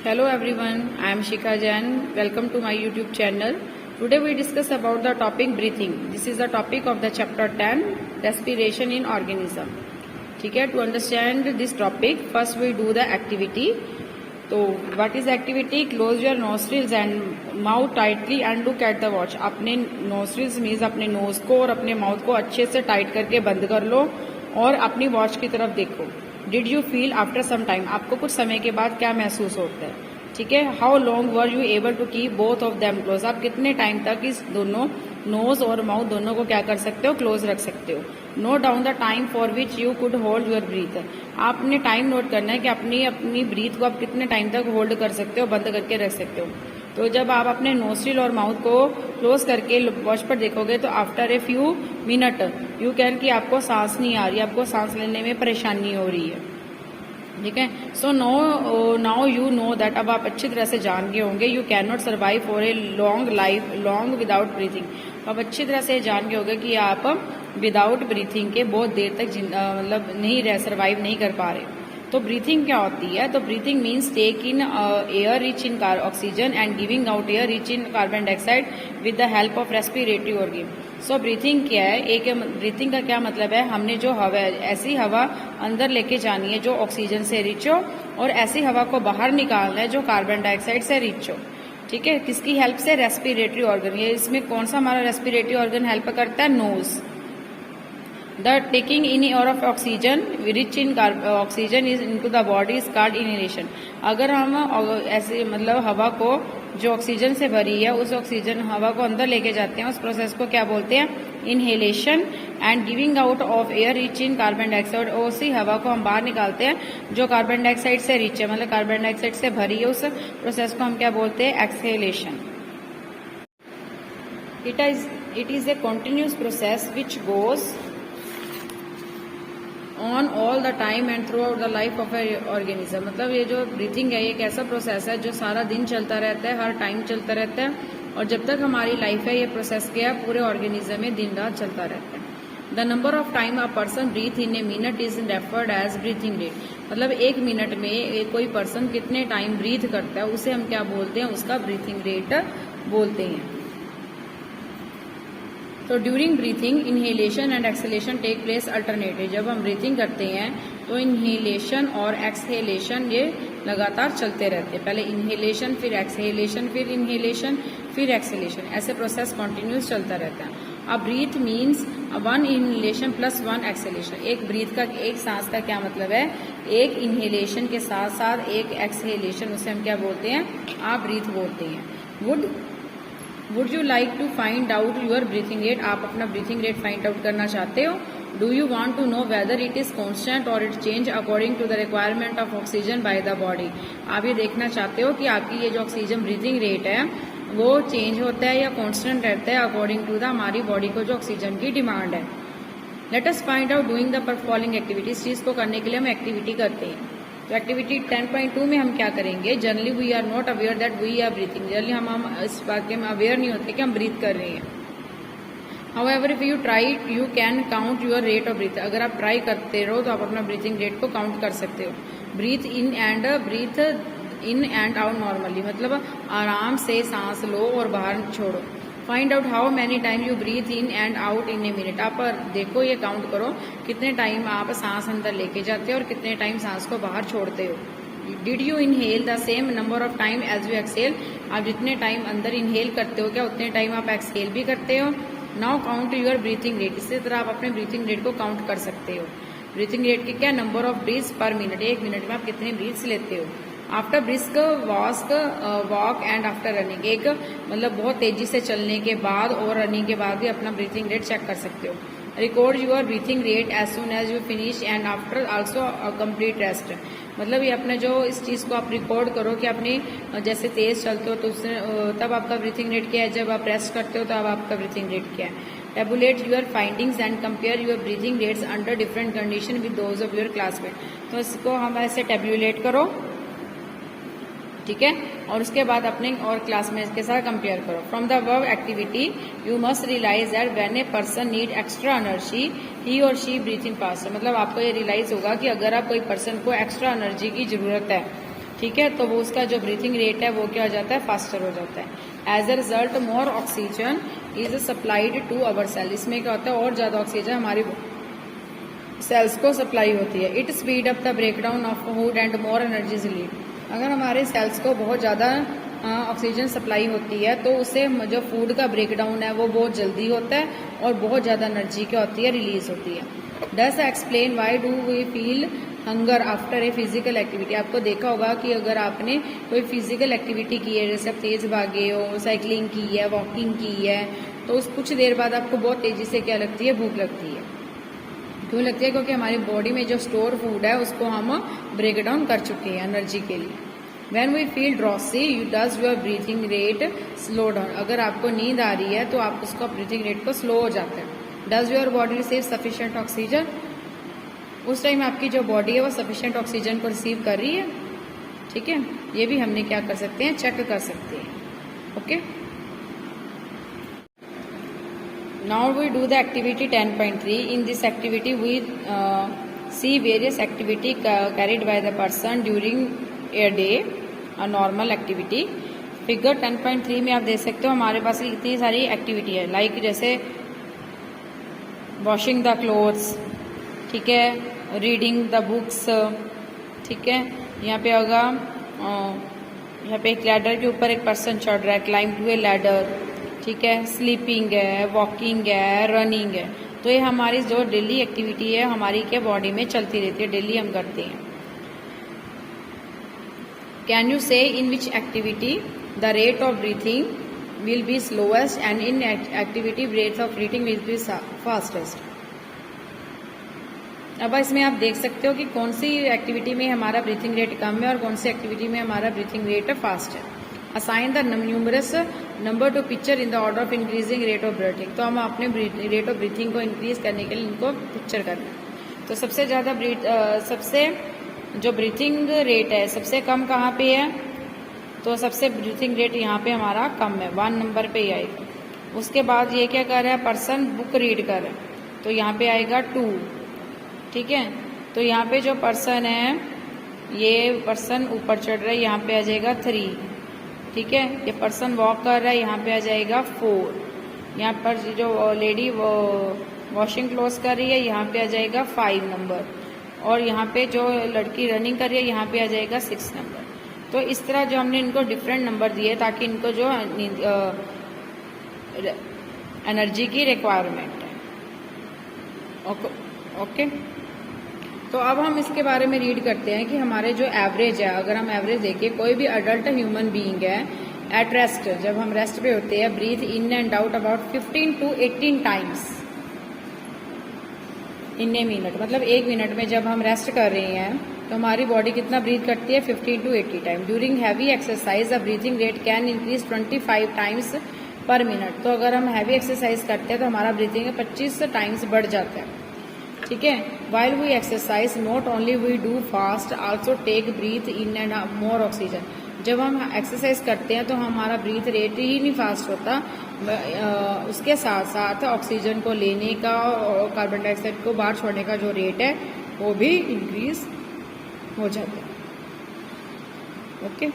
Hello everyone, I am Shikha Jain. Welcome to my YouTube channel. Today we discuss about the topic breathing. This is the topic of the chapter 10, respiration in organism. ठीक है, to understand this topic, first we do the activity. तो what is activity? Close your nostrils and mouth tightly and look at the watch. अपने nostrils means अपने nose को और अपने mouth को अच्छे से tight करके बंद कर लो और अपनी watch की तरफ देखो. Did you feel after some time, आपको कुछ समय के बाद क्या महसूस होता है. ठीक है. How long were you able to keep both of them close, आप कितने टाइम तक इस दोनों नोज और माउथ दोनों को क्या कर सकते हो, क्लोज रख सकते हो. Note down the time for which you could hold your breathe, आपने टाइम नोट करना है कि अपनी ब्रीथ को आप कितने टाइम तक होल्ड कर सकते हो, बंद करके रख सकते हो. तो जब आप अपने नोस्ट्रिल और माउथ को क्लोज करके वॉच पर देखोगे तो after a few minute you can कि आपको सांस नहीं आ रही, आपको सांस लेने में परेशानी हो रही है. ठीक है. So now you know that, अब आप अच्छी तरह से जान गए होंगे, you can not survive for a long without breathing. अब अच्छी तरह से जान गए होंगे कि आप विदाउट ब्रीथिंग के बहुत देर तक मतलब नहीं सर्वाइव नहीं कर पा रहे. तो ब्रीथिंग क्या होती है? तो breathing means take in air rich in oxygen and giving out air rich in carbon dioxide with the help of respiratory organ. So breathing क्या है? एक ब्रीथिंग का क्या मतलब है? हमने जो हवा, ऐसी हवा अंदर लेके जानी है जो ऑक्सीजन से रिच हो और ऐसी हवा को बाहर निकालना है जो कार्बन डाइऑक्साइड से रिच हो. ठीक है. किसकी हेल्प से? Respiratory organ. ये इसमें कौन सा हमारा रेस्पिरेटरी ऑर्गन हेल्प करता है? Knows. The taking in air of oxygen rich in oxygen is into the body is called inhalation. अगर हम ऐसे मतलब हवा को जो ऑक्सीजन से भरी है उस ऑक्सीजन हवा को अंदर लेके जाते हैं, उस प्रोसेस को क्या बोलते हैं? Inhalation. And giving out of air rich in carbon dioxide, और उसी हवा को हम बाहर निकालते हैं जो कार्बन डाइऑक्साइड से रिच है, मतलब कार्बन डाइऑक्साइड से भरी है, उस प्रोसेस को हम क्या बोलते हैं? Exhalation. It is a continuous process which goes on all the time and through out the life of A organism. मतलब ये जो ब्रीथिंग है ये एक ऐसा प्रोसेस है जो सारा दिन चलता रहता है, हर टाइम चलता रहता है, और जब तक हमारी लाइफ है ये प्रोसेस क्या है? पूरे ऑर्गेनिज्म में दिन रात चलता रहता है. The number of time a person breathe in a minute is referred as breathing rate. मतलब एक मिनट में कोई पर्सन कितने टाइम ब्रीथ करता है उसे हम क्या बोलते हैं? उसका ब्रीथिंग रेट बोलते हैं. तो during breathing inhalation and exhalation take place alternative. जब हम ब्रीथिंग करते हैं तो इनहेलेशन और एक्सहेलेशन ये लगातार चलते रहते हैं. पहले इनहेलेशन, फिर एक्सहेलेशन, फिर इनहेलेशन, फिर एक्सहेलेशन, ऐसे प्रोसेस कंटिन्यूस चलता रहता है. अब breath means one inhalation plus one exhalation. एक ब्रीथ का, एक सांस का क्या मतलब है? एक इनहेलेशन के साथ साथ एक एक्सहेलेशन, उसे हम क्या बोलते हैं? आप ब्रीथ बोलते हैं. Would you like to find out your breathing rate, आप अपना ब्रीथिंग रेट फाइंड आउट करना चाहते हो? Do you want to know whether it is constant और it change according to the requirement of oxygen by the body. आप ये देखना चाहते हो कि आपकी ये जो ऑक्सीजन ब्रीथिंग रेट है वो चेंज होता है या कॉन्स्टेंट रहता है अकॉर्डिंग टू द हमारी बॉडी को जो ऑक्सीजन की डिमांड है. Let us find out doing the following activity. इस चीज को करने के लिए हम एक्टिविटी करते हैं. तो एक्टिविटी 10.2 में हम क्या करेंगे? Generally we are not aware that we are breathing. Generally हम इस बात के अवेयर नहीं होते कि हम ब्रीथ कर रहे हैं. However if you try you can count your rate of breath. अगर आप ट्राई करते रहो तो आप अपना ब्रीथिंग रेट को काउंट कर सकते हो. Breathe in and out normally, मतलब आराम से सांस लो और बाहर छोड़ो. Find out how many time you breathe in and out in a minute. आप देखो, ये काउंट करो कितने टाइम आप सांस अंदर लेके जाते हो और कितने टाइम सांस को बाहर छोड़ते हो. Did you inhale the same number of time as you exhale. आप जितने टाइम अंदर इनहेल करते हो क्या उतने टाइम आप एक्सहेल भी करते हो. Now count your breathing rate. इसी तरह आप अपने ब्रीथिंग रेट को काउंट कर सकते हो. ब्रीथिंग रेट के क्या? Number of breaths per minute. एक मिनट में आप कितने ब्रीथ्स लेते हो. After brisk walk and after running. एक मतलब बहुत तेजी से चलने के बाद और रनिंग के बाद भी अपना ब्रीथिंग रेट चेक कर सकते हो. Record your breathing rate as soon as you finish and after also complete rest. मतलब ये अपने जो इस चीज़ को आप रिकॉर्ड करो कि अपने जैसे तेज चलते हो तो उससे तब आपका ब्रीथिंग रेट क्या है, जब आप रेस्ट करते हो तब आपका ब्रीथिंग रेट क्या है. Tabulate your findings and compare your breathing rates under different condition with those of your classmate. तो इसको हम ऐसे टेबुलेट करो. ठीक है. और उसके बाद अपने और क्लासमेट्स के साथ कंपेयर करो. From the verb activity you must realise that when a person need extra energy he और शी ब्रीथ इन फास्ट. मतलब आपको ये रियलाइज होगा कि अगर आप कोई पर्सन को एक्स्ट्रा एनर्जी की जरूरत है ठीक है, तो वो उसका जो ब्रीथिंग रेट है वो क्या हो जाता है, फास्टर हो जाता है। As a result more oxygen is supplied to our cell. इसमें क्या होता है, और ज्यादा ऑक्सीजन हमारी सेल्स को सप्लाई होती है। It speed up the breakdown of food and more energy is lead. अगर हमारे सेल्स को बहुत ज़्यादा ऑक्सीजन सप्लाई होती है तो उससे जो फूड का ब्रेकडाउन है वो बहुत जल्दी होता है और बहुत ज़्यादा एनर्जी क्या होती है, रिलीज होती है। Does explain why do we feel hunger after a physical activity. आपको देखा होगा कि अगर आपने कोई फिजिकल एक्टिविटी की है, जैसे आप तेज भागे हो, साइकिलिंग की है, वॉकिंग की है, तो उस कुछ देर बाद आपको बहुत तेजी से क्या लगती है, भूख लगती है। क्यों लगती है, क्योंकि हमारी बॉडी में जो स्टोर फूड है उसको हम ब्रेक डाउन कर चुके हैं एनर्जी के लिए। When we feel drowsy, you does your breathing rate slow down। अगर आपको नींद आ रही है तो आप उसका ब्रीथिंग रेट को स्लो हो जाता है। Does your body receive sufficient oxygen? उस टाइम आपकी जो बॉडी है वो सफिशिएंट ऑक्सीजन को रिसीव कर रही है। ठीक है, ये भी हमने क्या कर सकते हैं, चेक कर सकते हैं। Okay, now we do the activity 10.3। In this activity we see various activity carried by the person during a day, a normal activity. Figure 10.3 में आप देख सकते हो हमारे पास इतनी सारी एक्टिविटी है, लाइक जैसे वॉशिंग द क्लोथ्स, ठीक है, रीडिंग द बुक्स, ठीक है, यहाँ पे होगा यहाँ पे एक लैडर के ऊपर एक पर्सन चढ़ रहा है, क्लाइंब टू ए लैडर, ठीक है, स्लीपिंग है, वॉकिंग है, रनिंग है। तो ये हमारी जो डेली एक्टिविटी है हमारी क्या बॉडी में चलती रहती है, डेली हम करते हैं। Can you say in which activity the rate of breathing will be slowest and in activity rate of breathing will be fastest. अब इसमें आप देख सकते हो कि कौन सी एक्टिविटी में हमारा ब्रीथिंग रेट कम है और कौन सी एक्टिविटी में हमारा ब्रीथिंग रेट फास्ट है। Assign the numerous number two picture in the order of increasing rate of breathing. तो हम अपने रेट ऑफ ब्रीथिंग को इंक्रीज करने के लिए इनको पिक्चर करना है। तो सबसे ज़्यादा सबसे जो ब्रीथिंग रेट है सबसे कम कहाँ पे है, तो सबसे ब्रीथिंग रेट यहाँ पे हमारा कम है, 1 नंबर पे ही आएगा। उसके बाद ये क्या कर रहा है, पर्सन बुक रीड कर रहा है, तो यहाँ पे आएगा 2, ठीक है। तो यहाँ पे जो पर्सन है ये पर्सन ऊपर चढ़ रहा है, यहाँ पे आ जाएगा 3, ठीक है। ये पर्सन वॉक कर रहा है, यहाँ पे आ जाएगा 4। यहाँ पर जो लेडी वो वॉशिंग क्लोथ कर रही है यहाँ पे आ जाएगा 5 नंबर, और यहाँ पे जो लड़की रनिंग कर रही है यहाँ पे आ जाएगा 6 नंबर। तो इस तरह जो हमने इनको डिफरेंट नंबर दिए ताकि इनको जो एनर्जी की रिक्वायरमेंट है। ओके, तो अब हम इसके बारे में रीड करते हैं कि हमारे जो एवरेज है, अगर हम एवरेज देखें, कोई भी अडल्ट ह्यूमन बीइंग है एट रेस्ट, जब हम रेस्ट पे होते हैं, breathe in and out about 15 to 18 times in a minute. मतलब 1 मिनट में जब हम रेस्ट कर रहे हैं तो हमारी बॉडी कितना ब्रीथ करती है, 15 to 80 time. During heavy exercise the breathing rate can increase 25 times पर मिनट। तो अगर हम हैवी एक्सरसाइज करते हैं तो हमारा ब्रीथिंग 25 टाइम्स बढ़ जाता है, ठीक है। While we exercise not only we do fast also take breath in and more oxygen. जब हम एक्सरसाइज करते हैं तो हमारा ब्रीथ रेट ही नहीं फास्ट होता, उसके साथ साथ ऑक्सीजन को लेने का और कार्बन डाइऑक्साइड को बाहर छोड़ने का जो रेट है वो भी इंक्रीज हो जाता है। ओके।